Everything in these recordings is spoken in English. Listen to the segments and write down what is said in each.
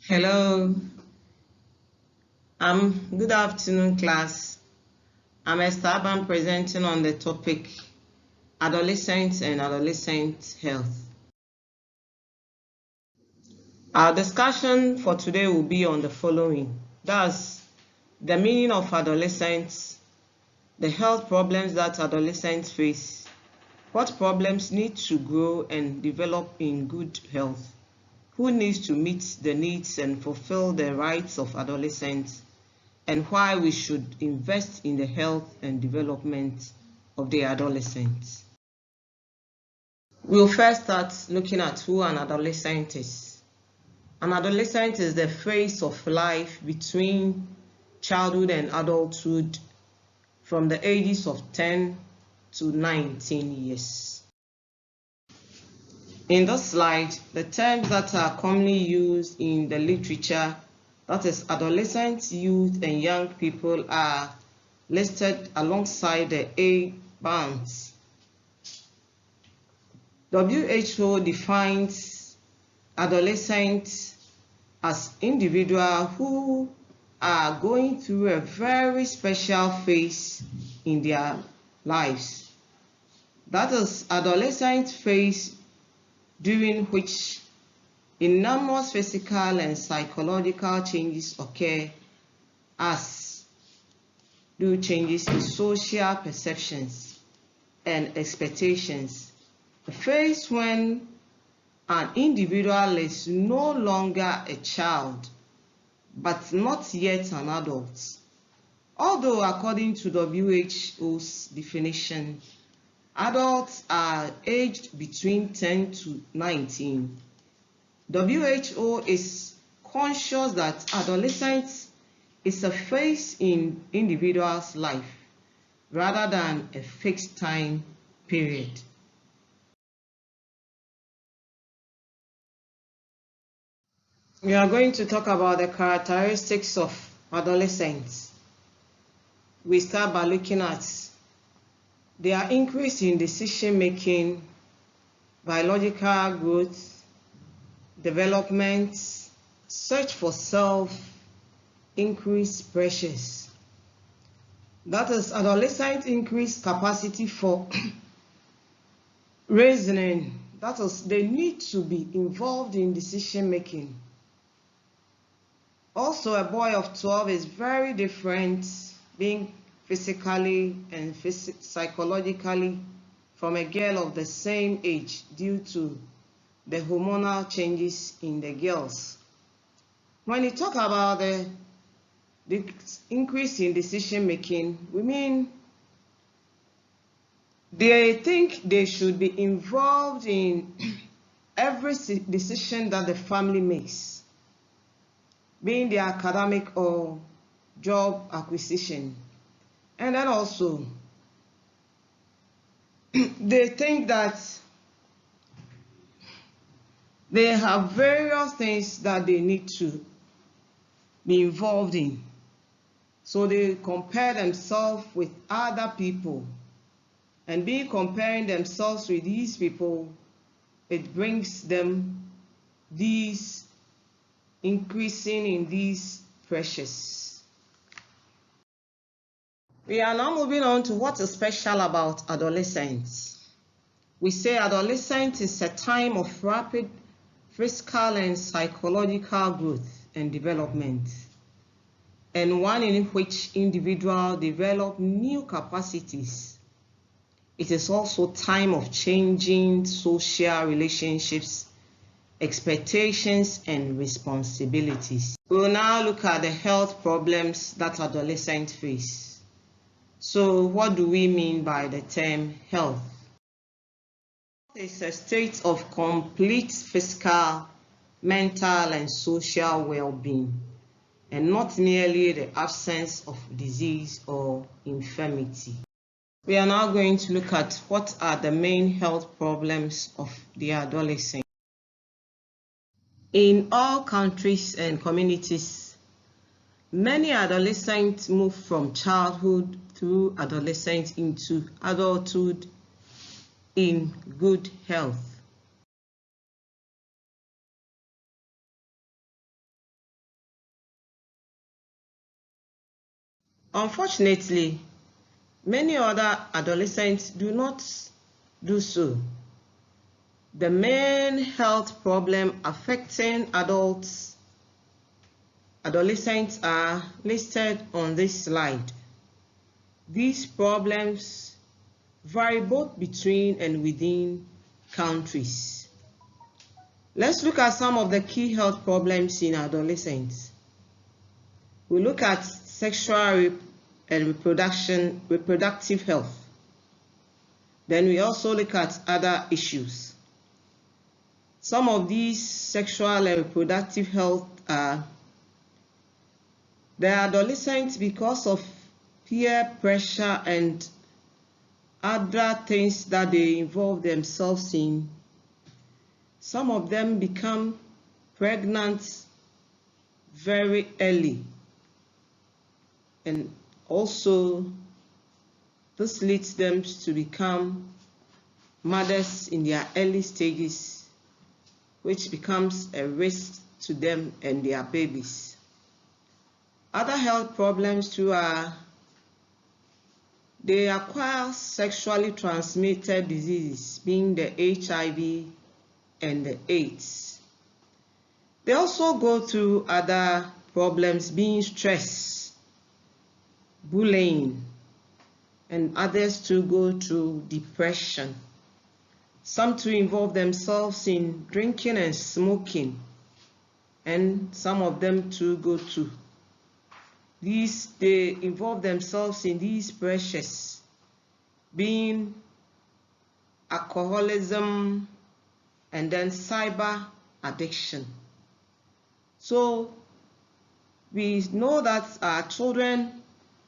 Hello, good afternoon, class. I'm Esteban presenting on the topic Adolescence and Adolescent Health. Our discussion for today will be on the following. That's the meaning of adolescence, the health problems that adolescents face, what problems need to grow and develop in good health, who needs to meet the needs and fulfill the rights of adolescents, and why we should invest in the health and development of the adolescents. We'll first start looking at who an adolescent is. An adolescent is the phase of life between childhood and adulthood from the ages of 10 to 19 years. In this slide, the terms that are commonly used in the literature, that is adolescent, youth, and young people, are listed alongside the age bands. WHO defines adolescents as individuals who are going through a very special phase in their lives. That is adolescent phase during which enormous physical and psychological changes occur, as do changes in social perceptions and expectations. A phase when an individual is no longer a child, but not yet an adult. Although according to WHO's definition, adults are aged between 10 to 19. WHO is conscious that adolescence is a phase in individual's life rather than a fixed time period. We are going to talk about the characteristics of adolescents. We start by looking at their increase in decision making, biological growth, development, search for self, increased pressures. That is, adolescents increase capacity for reasoning. That is, they need to be involved in decision making. Also, a boy of 12 is very different, being physically and psychologically, from a girl of the same age due to the hormonal changes in the girls. When you talk about the increase in decision making, we mean they think they should be involved in every decision that the family makes, being the academic or job acquisition. And then also, they think that they have various things that they need to be involved in. So they compare themselves with other people. And being comparing themselves with these people, it brings them these increasing in these pressures. We are now moving on to what is special about adolescence. We say adolescence is a time of rapid physical and psychological growth and development, and one in which individuals develop new capacities. It is also a time of changing social relationships, expectations, and responsibilities. We will now look at the health problems that adolescents face. So what do we mean by the term health? It's a state of complete physical, mental, and social well-being, and not merely the absence of disease or infirmity. We are now going to look at what are the main health problems of the adolescent. In all countries and communities, many adolescents move from childhood through adolescence into adulthood in good health. Unfortunately, many other adolescents do not do so. The main health problem affecting adolescents are listed on this slide. These problems vary both between and within countries. Let's look at some of the key health problems in adolescents. We look at sexual and reproductive health. Then we also look at other issues. Some of these sexual and reproductive health are the adolescents, because of peer pressure and other things that they involve themselves in. Some of them become pregnant very early, and also this leads them to become mothers in their early stages, which becomes a risk to them and their babies. Other health problems too are they acquire sexually transmitted diseases, being the HIV and the AIDS. They also go through other problems, being stress, bullying, and others to go through depression. Some to involve themselves in drinking and smoking, and some of them to go to they involve themselves in these pressures, being alcoholism and then cyber addiction. So we know that our children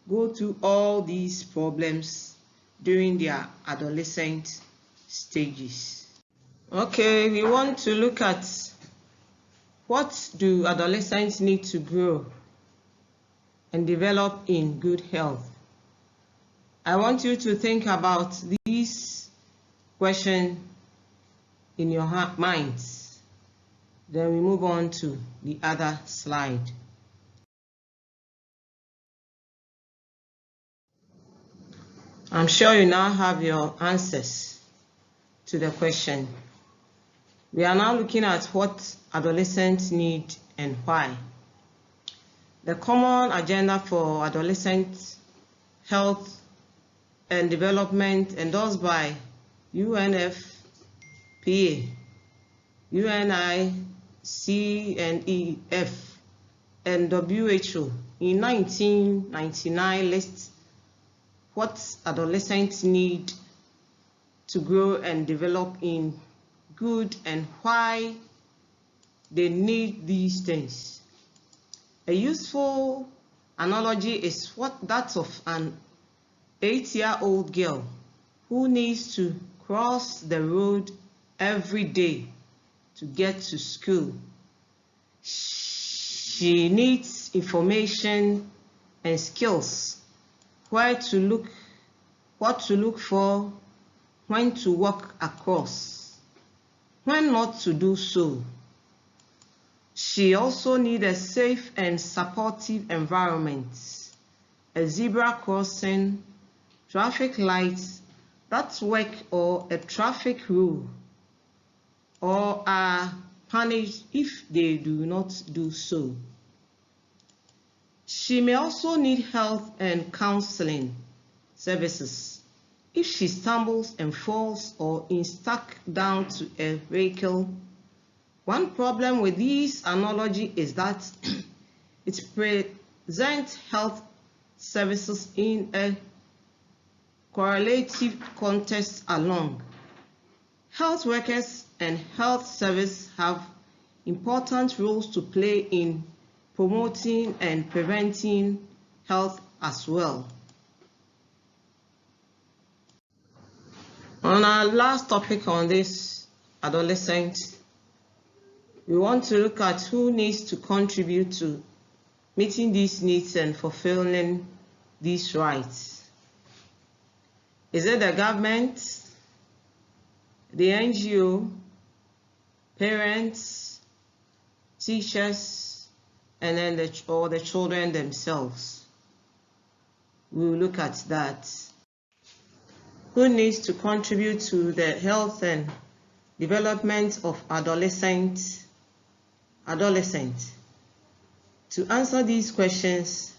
go through all these problems during their adolescent stages. Okay, we want to look at what do adolescents need to grow and develop in good health. I want you to think about these questions in your minds. Then we move on to the other slide. I'm sure you now have your answers to the question. We are now looking at what adolescents need and why. The common agenda for adolescent health and development endorsed by UNFPA, UNICEF, and WHO in 1999 lists what adolescents need to grow and develop in good and why they need these things. A useful analogy is that of an 8-year-old girl who needs to cross the road every day to get to school. She needs information and skills, what to look for, when to walk across, when not to do so. She also needs a safe and supportive environment, a zebra crossing, traffic lights that work, or a traffic rule, or are punished if they do not do so. She may also need health and counseling services if she stumbles and falls or is stuck down to a vehicle. One problem with this analogy is that it presents health services in a correlative context alone. Health workers and health service have important roles to play in promoting and preventing health as well. On our last topic on this adolescent, we want to look at who needs to contribute to meeting these needs and fulfilling these rights. Is it the government, the NGO, parents, teachers, and then the children themselves? We will look at that. Who needs to contribute to the health and development of adolescent? To answer these questions,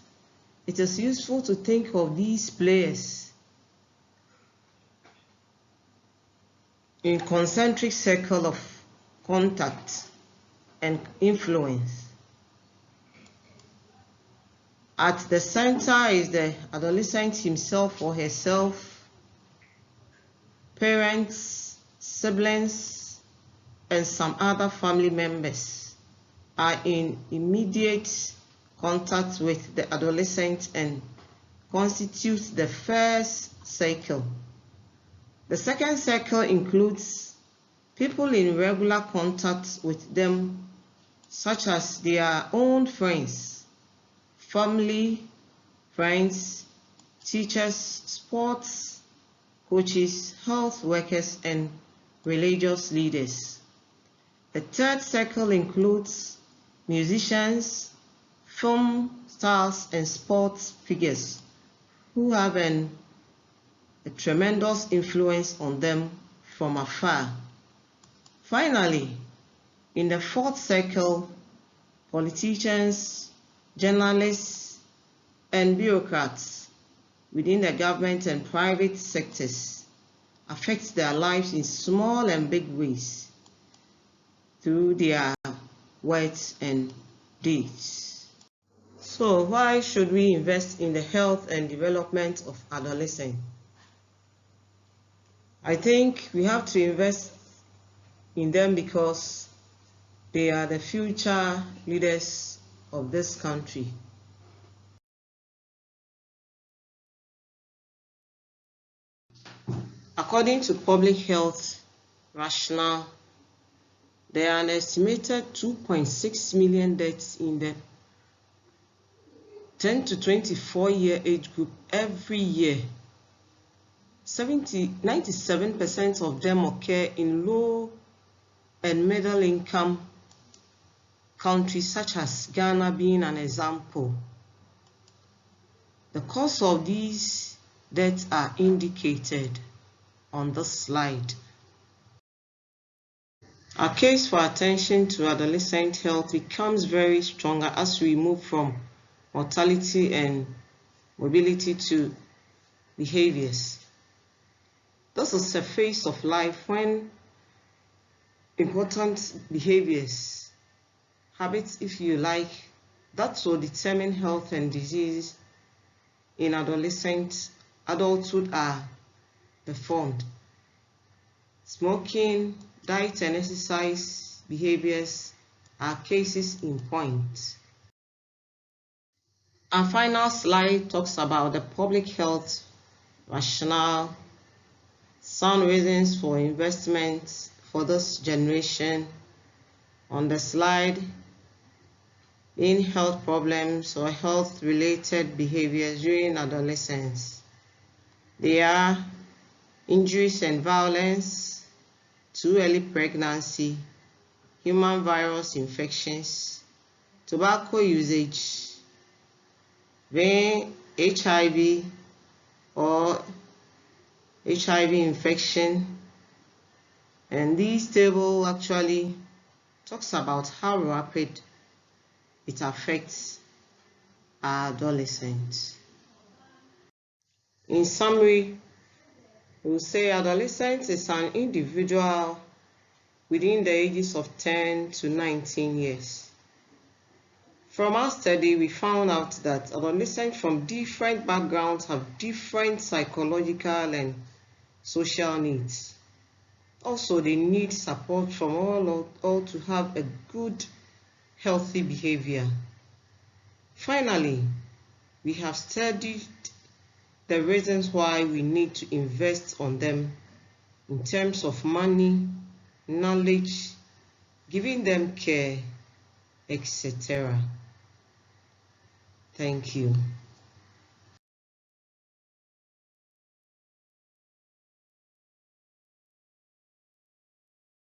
it is useful to think of these players in concentric circle of contact and influence. At the center is the adolescent himself or herself, parents, siblings, and some other family members are in immediate contact with the adolescent and constitute the first circle. The second circle includes people in regular contact with them, such as their own friends, family, friends, teachers, sports coaches, health workers, and religious leaders. The third circle includes musicians, film stars, and sports figures who have a tremendous influence on them from afar. Finally, in the fourth circle, politicians, journalists, and bureaucrats within the government and private sectors affect their lives in small and big ways through their words and deeds. So why should we invest in the health and development of adolescents? I think we have to invest in them because they are the future leaders of this country. According to public health rationale, there are an estimated 2.6 million deaths in the 10 to 24-year age group every year. 97% of them occur in low and middle income countries such as Ghana being an example. The cause of these deaths are indicated on this slide. Our case for attention to adolescent health becomes very stronger as we move from mortality and mobility to behaviors. This is a phase of life when important behaviors, habits if you like, that will determine health and disease in adulthood are performed. Smoking, diet and exercise behaviors are cases in point. Our final slide talks about the public health rationale, sound reasons for investment for this generation. On the slide, in health problems or health-related behaviors during adolescence. They are injuries and violence, too early pregnancy, human virus infections, tobacco usage, HIV or HIV infection. And this table actually talks about how rapid it affects our adolescents. In summary, we will say adolescence is an individual within the ages of 10 to 19 years. From our study, we found out that adolescents from different backgrounds have different psychological and social needs. Also, they need support from all to have a good, healthy behavior. Finally, we have studied the reasons why we need to invest on them in terms of money, knowledge, giving them care, etc. Thank you.